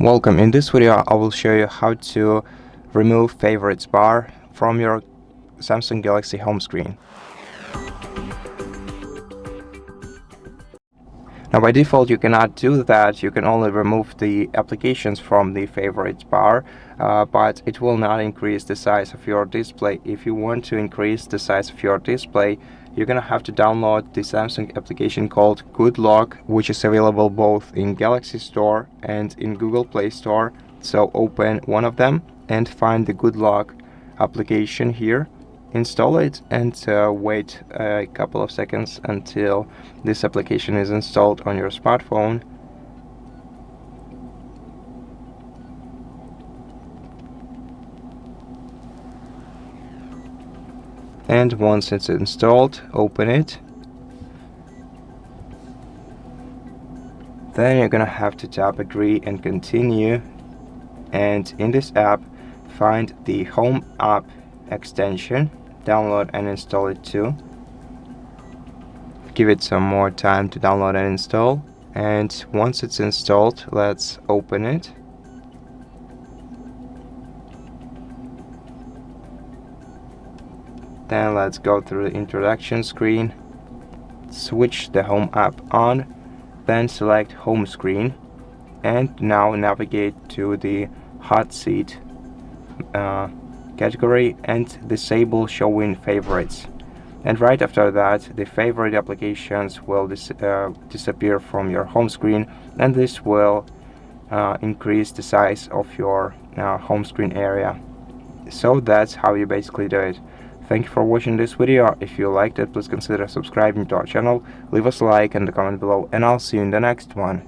Welcome. In this video I will show you how to remove favorites bar from your Samsung Galaxy home screen. Now by default you cannot do that. You can only remove the applications from the favorites bar, but it will not increase the size of your display. If you want to increase the size of your display, you're gonna have to download the Samsung application called Good Lock, which is available both in Galaxy Store and in Google Play Store. So open one of them and find the Good Lock application here. Install it and wait a couple of seconds until this application is installed on your smartphone. And once it's installed, open it. Then you're gonna have to tap agree and continue, and in this app find the Home app extension, download and install it too. Give it some more time to download and install, and once it's installed, let's open it. Then let's go through the introduction screen, switch the Home app on, then select home screen, and now navigate to the hot seat category and disable showing favorites. And right after that, the favorite applications will disappear from your home screen, and this will increase the size of your home screen area. So that's how you basically do it. Thank you for watching this video. If you liked it, please consider subscribing to our channel, leave us a like and a comment below, and I'll see you in the next one.